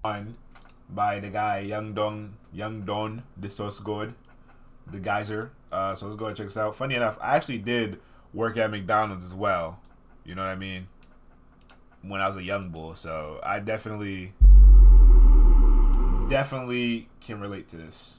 on by the guy Young Don the Source God, the Geyser. So let's go and check this out. Funny enough, I actually did work at McDonald's as well. You know what I mean? When I was a young bull, so I definitely can relate to this.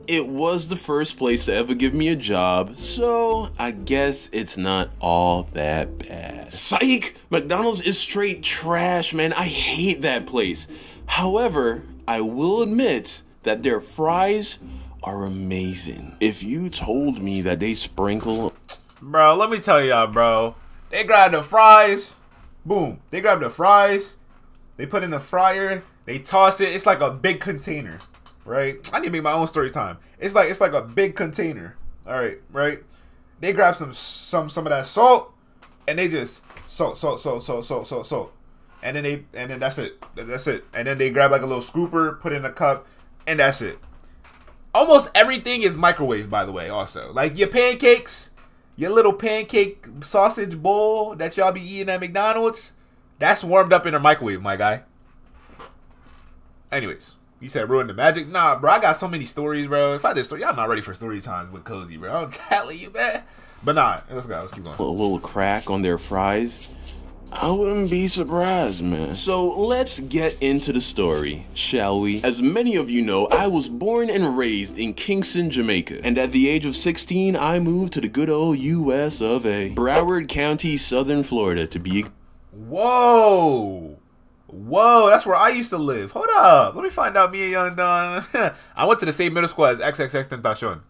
It was the first place to ever give me a job, so I guess it's not all that bad. Psych! McDonald's is straight trash, man. I hate that place. However, I will admit that their fries are amazing. If you told me that they sprinkle... Bro, let me tell y'all, bro. They grab the fries. Boom. They grab the fries. They put in the fryer. They toss it. It's like a big container. Right? I need to make my own story time. It's like a big container. Alright, right? They grab some of that salt and they just salt. And then that's it. That's it. And then they grab like a little scooper, put it in a cup, and that's it. Almost everything is microwave, by the way, also. Like your pancakes, your little pancake sausage bowl that y'all be eating at McDonald's, that's warmed up in a microwave, my guy. Anyways, you said ruin the magic? Nah, bro, I got so many stories, bro. If I did story, y'all not ready for story times with Cozy, bro. I'm telling you, man. But nah, let's go. Let's keep going. A little crack on their fries. I wouldn't be surprised, man. So let's get into the story, shall we? As many of you know, I was born and raised in Kingston, Jamaica. And at the age of 16, I moved to the good old US of A. Broward County, Southern Florida, to be... Whoa! Whoa, that's where I used to live. Hold up. Let me find out me and Young Don. I went to the same middle school as XXX Tentacion.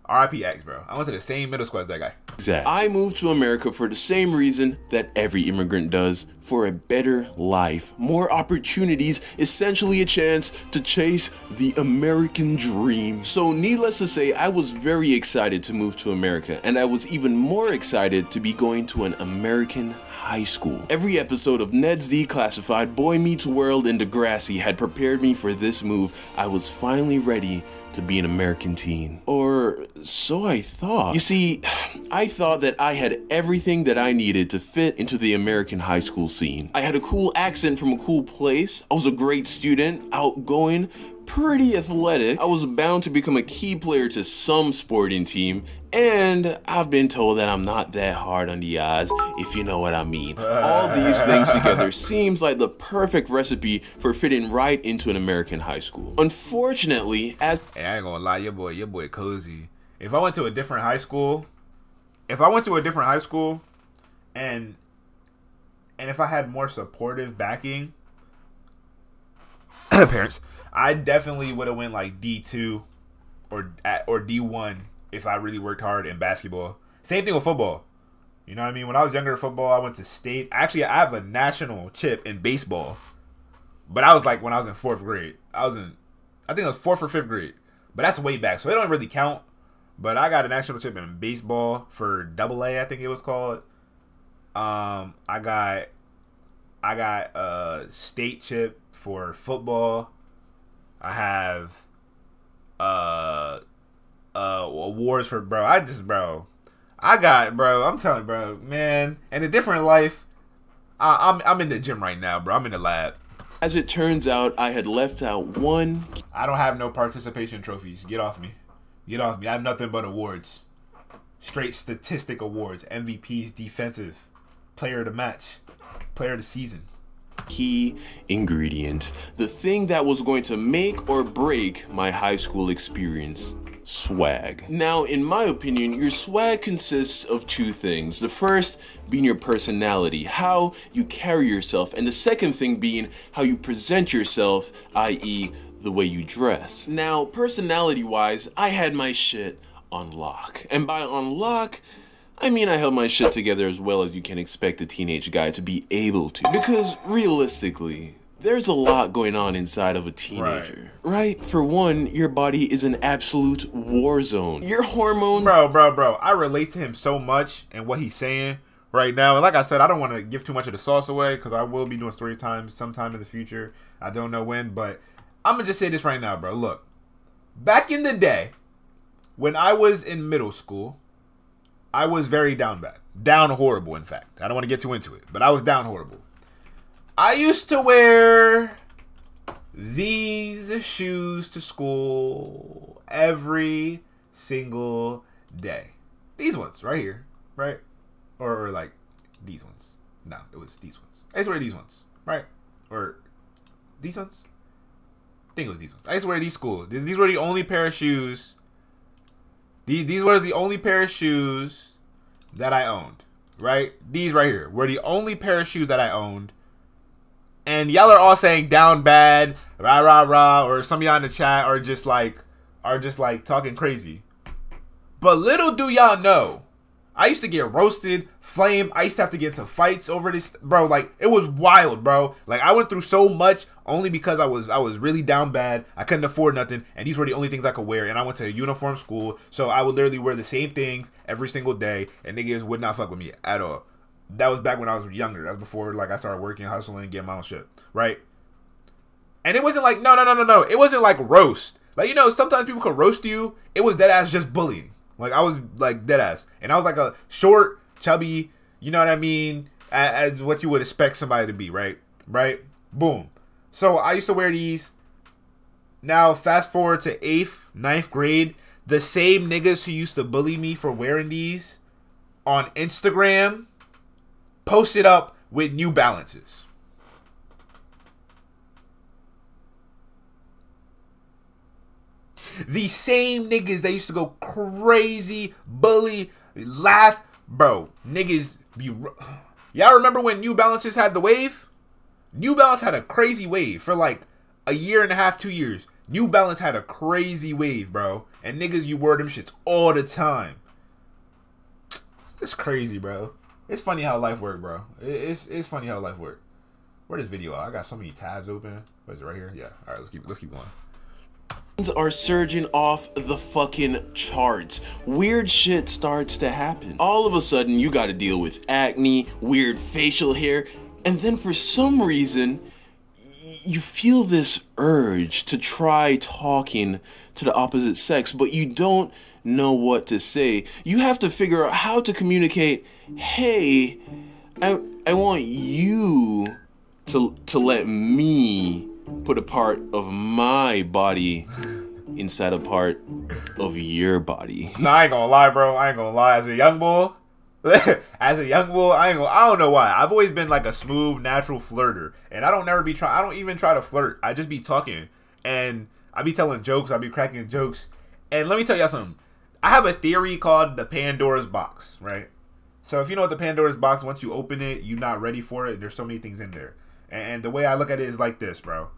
RIP X, bro. I went to the same middle school as that guy. Exactly. I moved to America for the same reason that every immigrant does, for a better life, more opportunities, essentially a chance to chase the American dream. So needless to say, I was very excited to move to America, and I was even more excited to be going to an American high school. Every episode of Ned's Declassified, Boy Meets World, and Degrassi had prepared me for this move. I was finally ready to be an American teen. Or so I thought. You see, I thought that I had everything that I needed to fit into the American high school scene. I had a cool accent from a cool place. I was a great student, outgoing, pretty athletic. I was bound to become a key player to some sporting team, and I've been told that I'm not that hard on the eyes, if you know what I mean. All these things together seems like the perfect recipe for fitting right into an American high school. Unfortunately, as... Hey, I ain't gonna lie, your boy Cozy. If I went to a different high school, and if I had more supportive backing, parents, I definitely would have went like D2 or D1 if I really worked hard in basketball. Same thing with football. You know what I mean? When I was younger in football, I went to state. Actually, I have a national chip in baseball. But I was like when I was in 4th grade. I think it was 4th or 5th grade. But that's way back, so it don't really count. But I got a national chip in baseball for AA, I think it was called. I got a state chip for football. I have awards for I'm telling you, bro, man, in a different life, I'm in the gym right now, bro. I'm in the lab. As it turns out, I had left out one. I don't have no participation trophies. Get off me. Get off me. I have nothing but awards. Straight statistic awards. MVPs, defensive, player of the match, player of the season. Key ingredient, the thing that was going to make or break my high school experience: swag. Now, in my opinion, your swag consists of two things. The first being your personality, how you carry yourself, and the second thing being how you present yourself, i.e. the way you dress. Now, personality-wise, I had my shit on lock. And by on lock, I mean I held my shit together as well as you can expect a teenage guy to be able to. Because realistically, there's a lot going on inside of a teenager, right? For one, your body is an absolute war zone. Your hormones... Bro, I relate to him so much and what he's saying right now. And like I said, I don't want to give too much of the sauce away because I will be doing story times sometime in the future. I don't know when, but I'm going to just say this right now, bro. Look, back in the day, when I was in middle school, I was very down bad. Down horrible, in fact. I don't want to get too into it, but I was down horrible. I used to wear these shoes to school every single day. These ones right here, right? Or like these ones. No, it was these ones. I used to wear these ones, right? Or these ones? I think it was these ones. I used to wear these school. These were the only pair of shoes. These were the only pair of shoes that I owned, right? These right here were the only pair of shoes that I owned. And y'all are all saying down bad, rah rah rah, or some of y'all in the chat are just like talking crazy. But little do y'all know, I used to get roasted, flamed. I used to have to get into fights over this, bro. Like, it was wild, bro. Like, I went through so much only because I was really down bad. I couldn't afford nothing, and these were the only things I could wear. And I went to a uniform school, so I would literally wear the same things every single day, and niggas would not fuck with me at all. That was back when I was younger. That was before, like, I started working, hustling, getting my own shit, right? And it wasn't like, no. It wasn't like roast. Like, you know, sometimes people could roast you. It was dead ass just bullying. Like, I was like dead ass. And I was like a short, chubby, you know what I mean? As what you would expect somebody to be, right? Right? Boom. So I used to wear these. Now, fast forward to 8th, 9th grade. The same niggas who used to bully me for wearing these on Instagram posted up with New Balances. The same niggas that used to go crazy, bully, laugh, bro. Niggas be... Y'all remember when New Balances had the wave? New Balance had a crazy wave for like a year and a half, 2 years. New Balance had a crazy wave, bro. And niggas, you wore them shits all the time. It's crazy, bro. It's funny how life work, bro. It's funny how life work. Where this video at? I got so many tabs open. What is it, right here? Yeah. All right, let's keep going. Are surging off the fucking charts. Weird shit starts to happen. All of a sudden, you gotta deal with acne, weird facial hair, and then for some reason, you feel this urge to try talking to the opposite sex, but you don't know what to say. You have to figure out how to communicate, hey, I want you to let me put a part of my body inside a part of your body. Nah, I ain't gonna lie, bro. I ain't gonna lie. As a young boy, I don't know why. I've always been like a smooth, natural flirter, and I don't even try to flirt. I just be talking, and I be telling jokes. I be cracking jokes, and let me tell y'all something. I have a theory called the Pandora's box, right? So if you know what the Pandora's box, once you open it, you're not ready for it. There's so many things in there. And the way I look at it is like this, bro.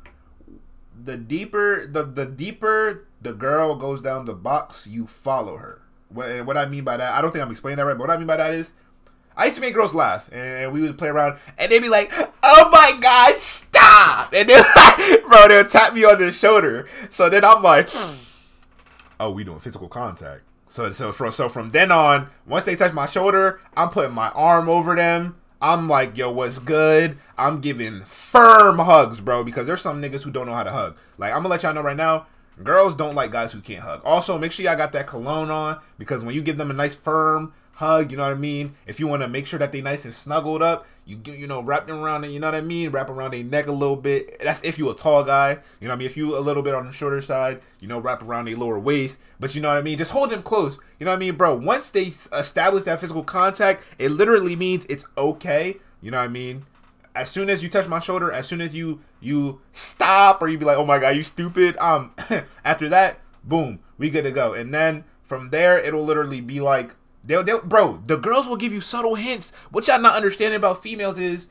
The deeper the girl goes down the box, you follow her. And what I mean by that, I don't think I'm explaining that right, but what I mean by that is, I used to make girls laugh, and we would play around, and they'd be like, oh my God, stop! And then, bro, they'll tap me on the shoulder. So then I'm like, oh, we doing physical contact. So from then on, once they touch my shoulder, I'm putting my arm over them. I'm like, yo, what's good? I'm giving firm hugs, bro, because there's some niggas who don't know how to hug. Like, I'm gonna let y'all know right now, girls don't like guys who can't hug. Also, make sure y'all got that cologne on, because when you give them a nice firm hug, you know what I mean? If you want to make sure that they nice and snuggled up, you know, wrap them around it, you know what I mean? Wrap around their neck a little bit. That's if you a tall guy, you know what I mean? If you a little bit on the shorter side, you know, wrap around their lower waist. But you know what I mean? Just hold them close. You know what I mean, bro? Once they establish that physical contact, it literally means it's okay. You know what I mean? As soon as you touch my shoulder, as soon as you stop, or you be like, oh my God, you stupid. After that, boom, we good to go. And then from there, it'll literally be like, bro, the girls will give you subtle hints. What y'all not understanding about females is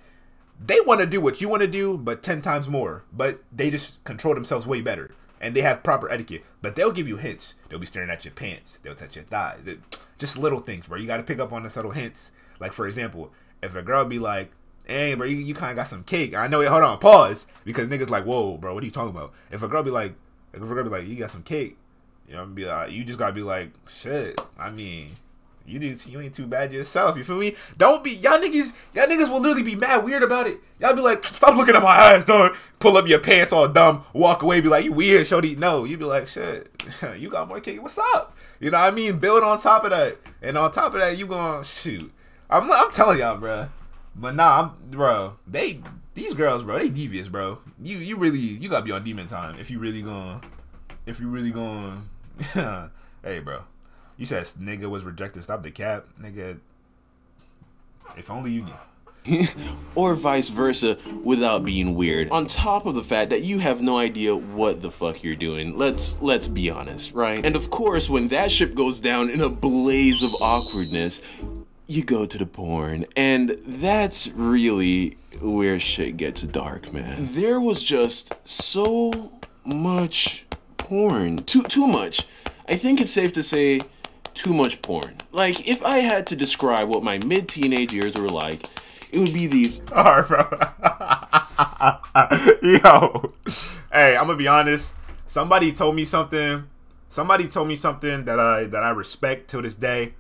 they want to do what you want to do, but 10 times more. But they just control themselves way better. And they have proper etiquette. But they'll give you hints. They'll be staring at your pants. They'll touch your thighs. Just little things, bro. You got to pick up on the subtle hints. Like, for example, if a girl be like, hey, bro, you kind of got some cake. I know, hold on, pause. Because niggas like, whoa, bro, what are you talking about? If a girl be like, you got some cake, you know, be like, you just got to be like, shit, I mean, you ain't too bad yourself. You feel me? Don't be, y'all niggas will literally be mad weird about it. Y'all be like, stop looking at my eyes, dog. Pull up your pants all dumb, walk away, be like, you weird, shorty. No, you be like, shit, you got more cake. What's up? You know what I mean? Build on top of that, and on top of that, you gonna shoot. I'm telling y'all, bro. But nah, bro, they These girls, bro, they devious, bro. You really, you gotta be on demon time if you really gonna, hey, bro. You said nigga was rejected. Stop the cap, nigga. If only you knew. Or vice versa, without being weird. On top of the fact that you have no idea what the fuck you're doing. Let's be honest, right? And of course, when that ship goes down in a blaze of awkwardness, you go to the porn, and that's really where shit gets dark, man. There was just so much porn. Too much. I think it's safe to say too much porn. Like, if I had to describe what my mid-teenage years were like, it would be these. Alright, bro. Yo. Hey, I'm gonna be honest. Somebody told me something that I respect till this day.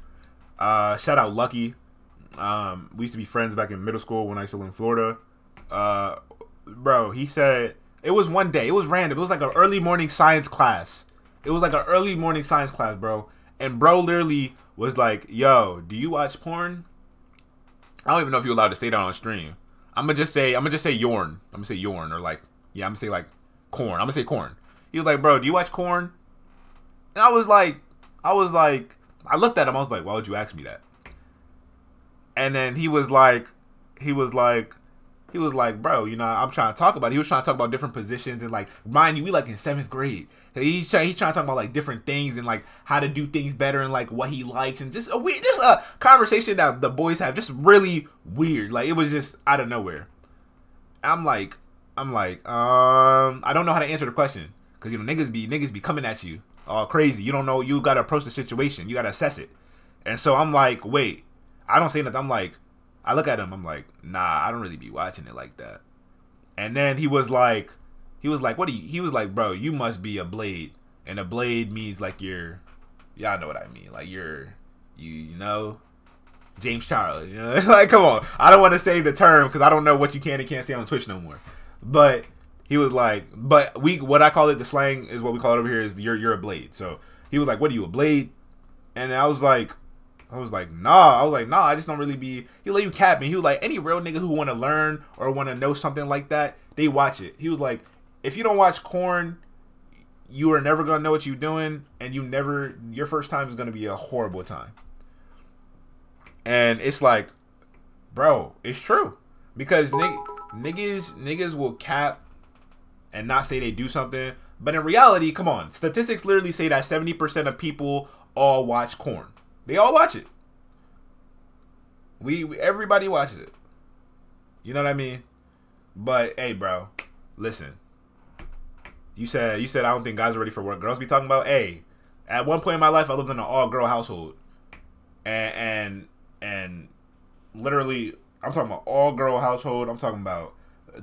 Shout out Lucky. We used to be friends back in middle school when I was still in Florida. Bro, he said it was one day. It was random. It was like an early morning science class. Bro. And bro literally was like, "Yo, do you watch porn?" I don't even know if you're allowed to say that on stream. I'm gonna just say yorn. I'm gonna say yorn, or like, yeah, I'm gonna say like corn. I'm gonna say corn. He was like, "Bro, do you watch corn?" And I was like, I looked at him. I was like, "Why would you ask me that?" And then he was like, "Bro, you know, I'm trying to talk about it." He was trying to talk about different positions, and like, mind you, we like in 7th grade. He's trying to talk about like different things and like how to do things better and like what he likes, and just a conversation that the boys have, just really weird. Like, it was just out of nowhere. I'm like, I don't know how to answer the question, because you know niggas be coming at you all crazy. You don't know. You gotta approach the situation. You gotta assess it. And so I'm like, wait. I don't say nothing. I'm like, I look at him. I'm like, nah, I don't really be watching it like that. And then he was like, what do you? He was like, bro, you must be a blade, and a blade means like y'all know what I mean, like you know, James Charles. You know? Like, come on. I don't want to say the term because I don't know what you can and can't say on Twitch no more. But he was like, what I call it, the slang is what we call it over here, is you're a blade. So he was like, what are you, a blade? And I was like, nah. I just don't really be. He let you cap me. He was like, any real nigga who want to learn or want to know something like that, they watch it. He was like, if you don't watch corn, you are never gonna know what you're doing, and your first time is gonna be a horrible time. And it's like, bro, it's true, because niggas will cap and not say they do something, but in reality, come on, statistics literally say that 70% of people all watch corn. They all watch it. Everybody watches it. You know what I mean? But hey, bro, listen. You said I don't think guys are ready for what girls be talking about. Hey, at one point in my life, I lived in an all-girl household, and literally, I'm talking about all-girl household. I'm talking about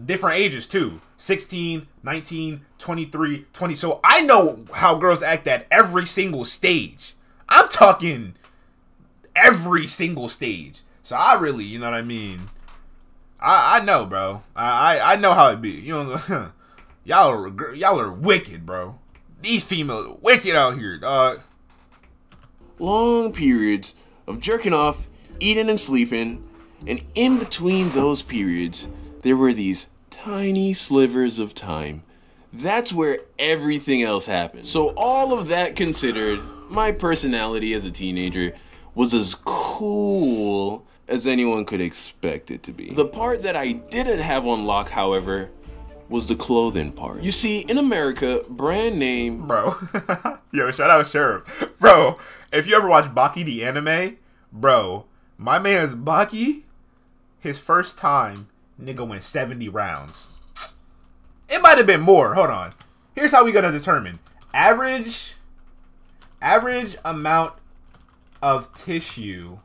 different ages too, 16, 19, 23, 20. So I know how girls act at every single stage. I'm talking every single stage. So I really, you know what I mean? I know, bro. I know how it be. You know. Y'all are wicked, bro. These females are wicked out here, dog. Long periods of jerking off, eating and sleeping, and in between those periods, there were these tiny slivers of time. That's where everything else happened. So all of that considered, my personality as a teenager was as cool as anyone could expect it to be. The part that I didn't have on lock, however, was the clothing part. You see, in America, brand name... Bro. Yo, shout out Sheriff. Bro, if you ever watch Baki the anime, bro, my man's Baki, his first time, nigga went 70 rounds. It might have been more. Hold on. Here's how we gonna determine. Average amount of tissue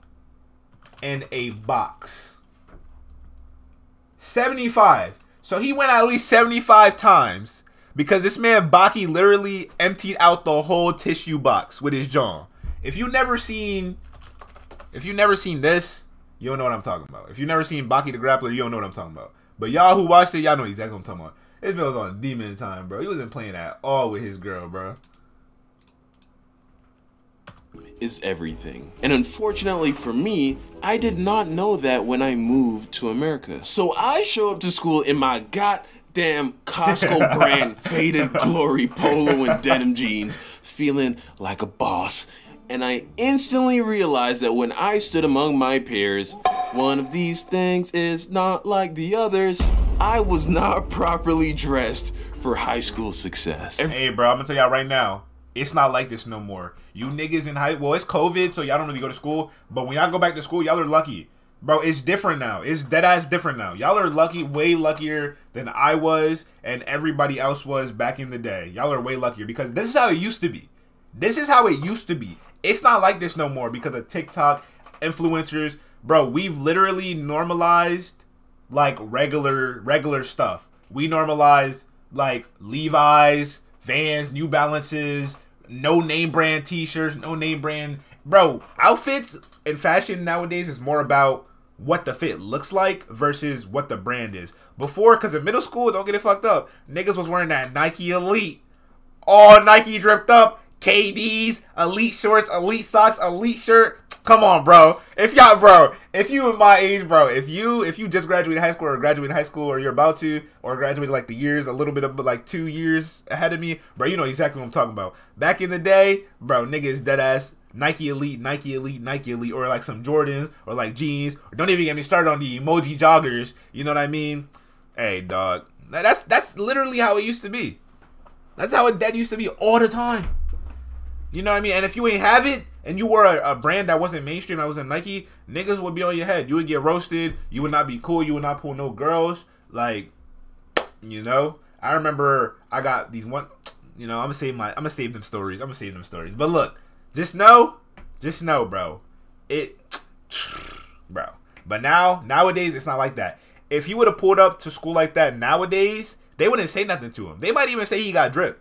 in a box. 75. So he went at least 75 times, because this man Baki literally emptied out the whole tissue box with his jaw. If you never seen this, you don't know what I'm talking about. If you never seen Baki the Grappler, you don't know what I'm talking about. But y'all who watched it, y'all know exactly what I'm talking about. This man was on demon time, bro. He wasn't playing at all with his girl, bro. Is everything. And unfortunately for me, I did not know that when I moved to America. So I show up to school in my goddamn Costco brand faded glory polo and denim jeans, feeling like a boss. And I instantly realized that when I stood among my peers, one of these things is not like the others. I was not properly dressed for high school success. Hey, bro, I'm gonna tell y'all right now, it's not like this no more. You niggas in well, it's COVID, so y'all don't really go to school. But when y'all go back to school, y'all are lucky. Bro, it's different now. It's dead ass different now. Y'all are lucky, way luckier than I was and everybody else was back in the day. Y'all are way luckier because this is how it used to be. This is how it used to be. It's not like this no more because of TikTok, influencers. Bro, we've literally normalized like regular stuff. We normalized like Levi's, Vans, New Balances, no name brand t-shirts, no name brand. Bro, outfits and fashion nowadays is more about what the fit looks like versus what the brand is. Before, because in middle school, don't get it fucked up, niggas was wearing that Nike Elite. All Nike dripped up. KDs, Elite shorts, Elite socks, Elite shirt. Come on, bro. If you in my age, bro, if you just graduated high school or graduated high school or you're about to or graduated like the years a little bit of like 2 years ahead of me, bro, you know exactly what I'm talking about. Back in the day, bro, niggas dead ass Nike Elite, Nike Elite, Nike Elite, or like some Jordans or like jeans. Or don't even get me started on the emoji joggers. You know what I mean? Hey, dog. That's literally how it used to be. That's how it used to be all the time. You know what I mean? And if you ain't have it, and you wore a brand that wasn't mainstream, that wasn't Nike, niggas would be on your head. You would get roasted. You would not be cool. You would not pull no girls. Like, you know? I remember I got these one, you know, I'm gonna save them stories. But look, just know, bro. Bro. But nowadays, it's not like that. If he would have pulled up to school like that nowadays, they wouldn't say nothing to him. They might even say he got drip.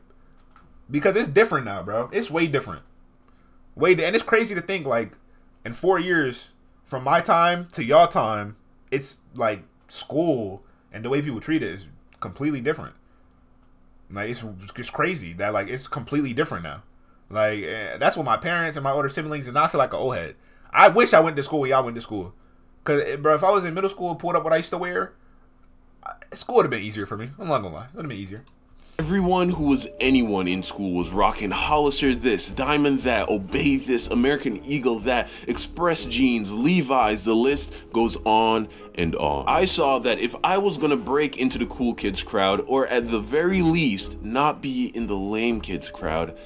Because it's different now, bro. It's way different. And it's crazy to think, like, in 4 years, from my time to y'all time, it's like school and the way people treat it is completely different. Like, it's just crazy that, like, it's completely different now. Like, that's what my parents and my older siblings, and I feel like an old head. I wish I went to school when y'all went to school. Because, bro, if I was in middle school and pulled up what I used to wear, school would have been easier for me. I'm not gonna lie. It would have been easier. Everyone who was anyone in school was rocking Hollister this, Diamond that, Obey this, American Eagle that, Express jeans, Levi's, the list goes on and on. I saw that if I was gonna break into the cool kids crowd, or at the very least, not be in the lame kids crowd,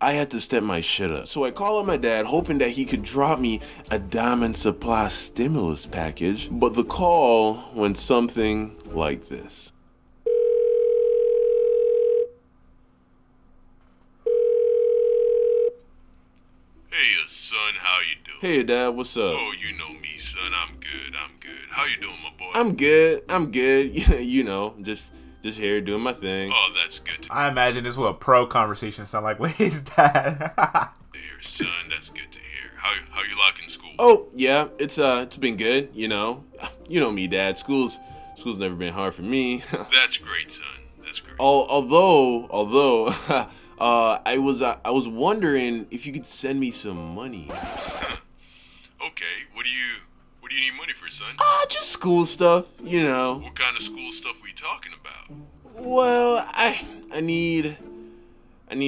I had to step my shit up. So I called up my dad, hoping that he could drop me a Diamond Supply stimulus package, but the call went something like this. Hey, son, how you doing? Hey, Dad, what's up? Oh, you know me, son. I'm good. How you doing, my boy? I'm good. You know, just here doing my thing. Oh, that's good to I imagine this will a pro conversation sound like. What is that? hear, son. That's good to hear. How you liking school? Oh, yeah, it's been good, you know. You know me, Dad. School's never been hard for me. That's great, son. That's great. Although I was wondering if you could send me some money. Okay, what do you need money for, son? Just school stuff, you know. What kind of school stuff we talking about? Well, I need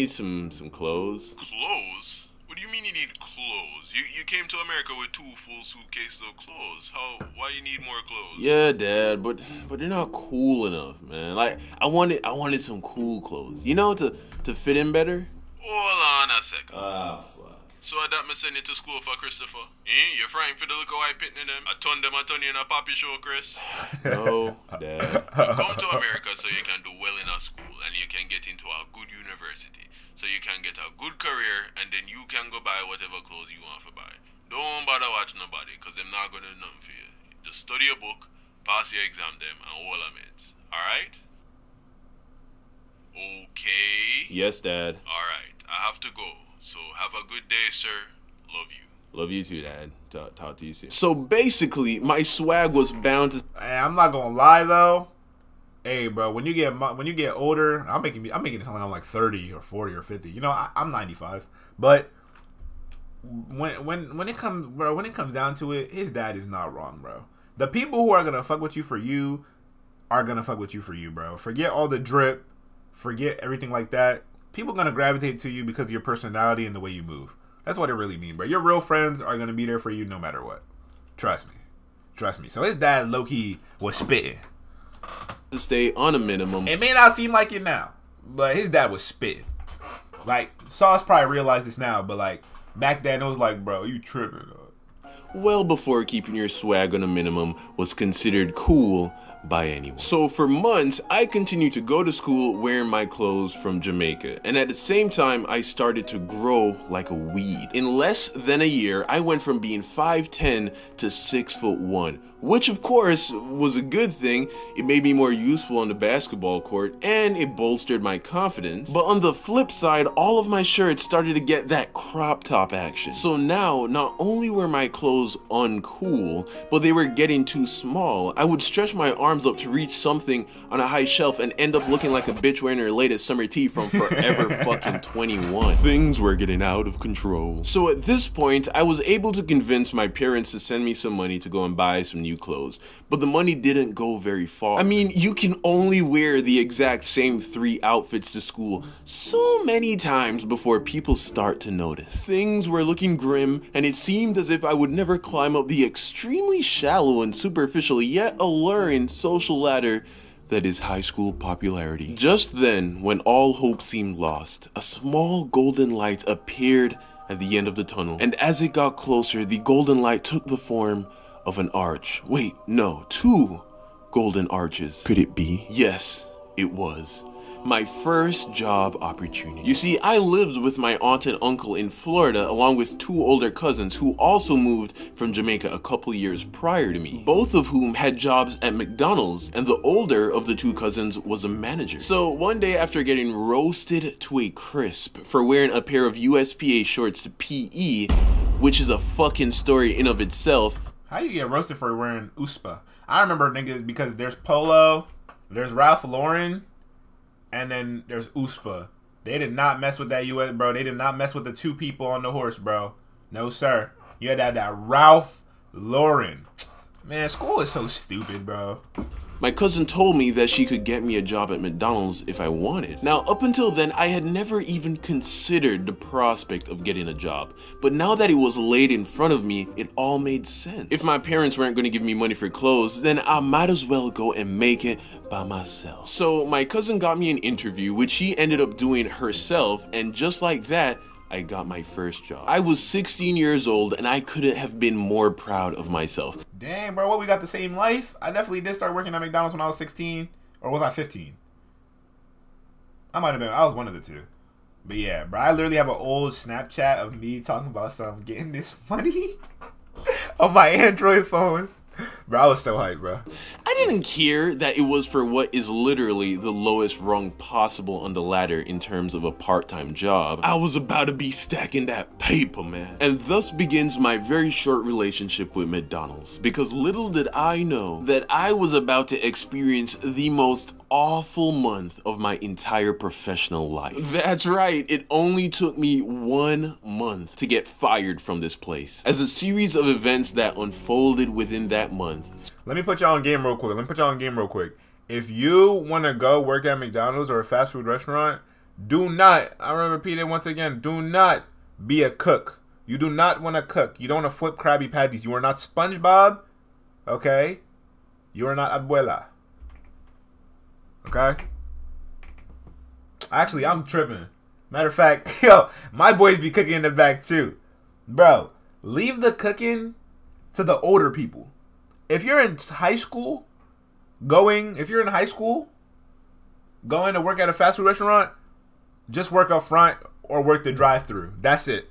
some clothes. Clothes? What do you mean you need clothes? You came to America with 2 full suitcases of clothes. Why you need more clothes? Yeah, Dad, but they're not cool enough, man. Like I wanted some cool clothes, you know, to fit in better. Hold on a second. Fuck. So I that me send you to school for Christopher? You're frightened for the little white pitting them? I turn you in a poppy show, Chris. No, Dad. Come to America so you can do well in a school and you can get into a good university. So you can get a good career and then you can go buy whatever clothes you want to buy. Don't bother watch nobody because they're not going to do nothing for you. Just study your book, pass your exam them, and all of it. Alright? Okay? Yes, Dad. Alright, I have to go. So have a good day, sir. Love you. Love you too, Dad. Talk to you soon. So basically, my swag was bound to. Hey, I'm not gonna lie though. Hey, bro, when you get older, I'm making it sound like I'm like 30 or 40 or 50. You know, I'm 95, but when it comes down to it, his dad is not wrong, bro. The people who are gonna fuck with you for you are gonna fuck with you for you, bro. Forget all the drip, forget everything like that. People gonna gravitate to you because of your personality and the way you move. That's what it really means, bro. Your real friends are gonna be there for you no matter what. Trust me. Trust me. So his dad low-key was spitting. To stay on a minimum. It may not seem like it now, but his dad was spitting. Like, Sauce probably realized this now, but like back then it was like, bro, you tripping. Well before keeping your swag on a minimum was considered cool by anyone. So for months, I continued to go to school wearing my clothes from Jamaica, and at the same time, I started to grow like a weed. In less than a year, I went from being 5'10" to 6'1", which of course was a good thing. It made me more useful on the basketball court, and it bolstered my confidence. But on the flip side, all of my shirts started to get that crop top action. So now, not only were my clothes uncool, but they were getting too small. I would stretch my arms up to reach something on a high shelf and end up looking like a bitch wearing her latest summer tee from Forever fucking 21. Things were getting out of control. So at this point, I was able to convince my parents to send me some money to go and buy some new clothes. But the money didn't go very far. I mean, you can only wear the exact same 3 outfits to school so many times before people start to notice. Things were looking grim, and it seemed as if I would never climb up the extremely shallow and superficial yet alluring social ladder that is high school popularity. Just then, when all hope seemed lost, a small golden light appeared at the end of the tunnel. And as it got closer, the golden light took the form of an arch. Wait, no, 2 golden arches. Could it be? Yes, it was. My first job opportunity. You see, I lived with my aunt and uncle in Florida along with 2 older cousins who also moved from Jamaica a couple years prior to me, both of whom had jobs at McDonald's, and the older of the 2 cousins was a manager. So one day, after getting roasted to a crisp for wearing a pair of USPA shorts to PE, which is a fucking story in of itself. How you get roasted for wearing USPA? I remember niggas because there's Polo, there's Ralph Lauren, and then there's USPA. They did not mess with that US, bro. They did not mess with the 2 people on the horse, bro. No, sir. You had to have that Ralph Lauren. Man, school is so stupid, bro. My cousin told me that she could get me a job at McDonald's if I wanted. Now, up until then, I had never even considered the prospect of getting a job. But now that it was laid in front of me, it all made sense. If my parents weren't going to give me money for clothes, then I might as well go and make it by myself. So my cousin got me an interview, which she ended up doing herself, and just like that, I got my first job. I was 16 years old, and I couldn't have been more proud of myself. Dang, bro, what, we got the same life? I definitely did start working at McDonald's when I was 16. Or was I 15? I might have been. I was one of the 2. But yeah, bro, I literally have an old Snapchat of me talking about something, getting this money on my Android phone. Bro, I was so hyped, bro. I didn't care that it was for what is literally the lowest rung possible on the ladder in terms of a part-time job. I was about to be stacking that paper, man. And thus begins my very short relationship with McDonald's, because little did I know that I was about to experience the most awful month of my entire professional life. That's right, it only took me 1 month to get fired from this place, as a series of events that unfolded within that month. Let me put y'all on game real quick. If you want to go work at McDonald's or a fast food restaurant, do not, I'm going to repeat it once again, do not be a cook. You do not want to cook. You don't want to flip Krabby Patties. You are not SpongeBob, okay? You are not Abuela. Okay? Actually, I'm tripping. Matter of fact, yo, my boys be cooking in the back too. Bro, leave the cooking to the older people. If you're in high school, going to work at a fast food restaurant, just work up front or work the drive-thru. That's it.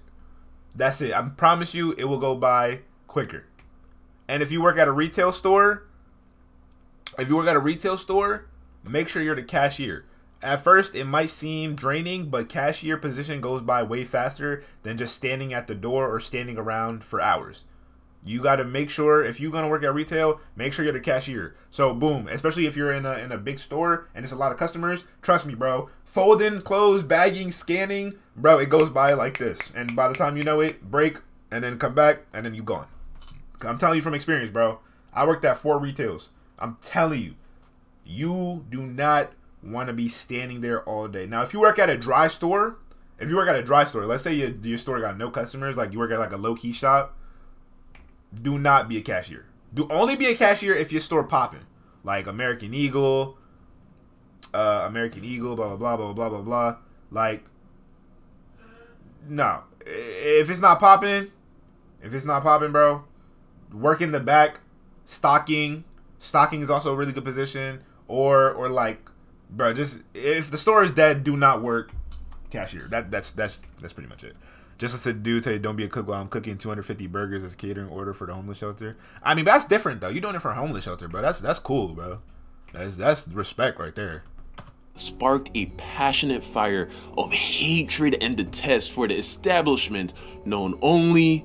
I promise you it will go by quicker. And if you work at a retail store, make sure you're the cashier. At first, it might seem draining, but cashier position goes by way faster than just standing at the door or standing around for hours. You got to make sure, if you're going to work at retail, make sure you're the cashier. So, boom, especially if you're in a big store and it's a lot of customers, trust me, bro. Folding, clothes, bagging, scanning, bro, it goes by like this. And by the time you know it, break, and then come back, and then you gone. I'm telling you from experience, bro. I worked at 4 retails. I'm telling you, you do not want to be standing there all day. Now, if you work at a dry store, let's say your store got no customers, like you work at like a low-key shop, do not be a cashier. Do only be a cashier if your store popping. Like American Eagle, blah, blah, blah, blah, blah, blah, blah. Like, no. If it's not popping, bro, work in the back, stocking is also a really good position. Or like, bro, just if the store is dead, do not work cashier. That's pretty much it. Just as a dude tell you, don't be a cook while I'm cooking 250 burgers as catering order for the homeless shelter. I mean, that's different though. You're doing it for a homeless shelter, bro. That's cool, bro. That's respect right there. Sparked a passionate fire of hatred and detest for the establishment known only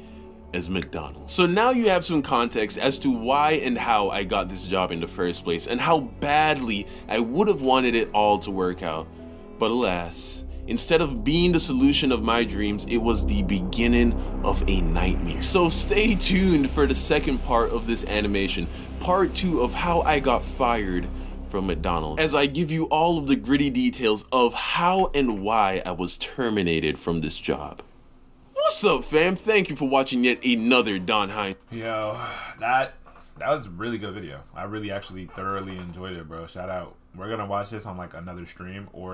as McDonald's. So now you have some context as to why and how I got this job in the first place and how badly I would have wanted it all to work out. But alas, instead of being the solution of my dreams, it was the beginning of a nightmare. So stay tuned for the second part of this animation, part 2 of how I got fired from McDonald's, as I give you all of the gritty details of how and why I was terminated from this job. What's up, fam? Thank you for watching yet another Don Hines. Yo, that was a really good video. I really actually thoroughly enjoyed it, bro. Shout out. We're gonna watch this on like another stream or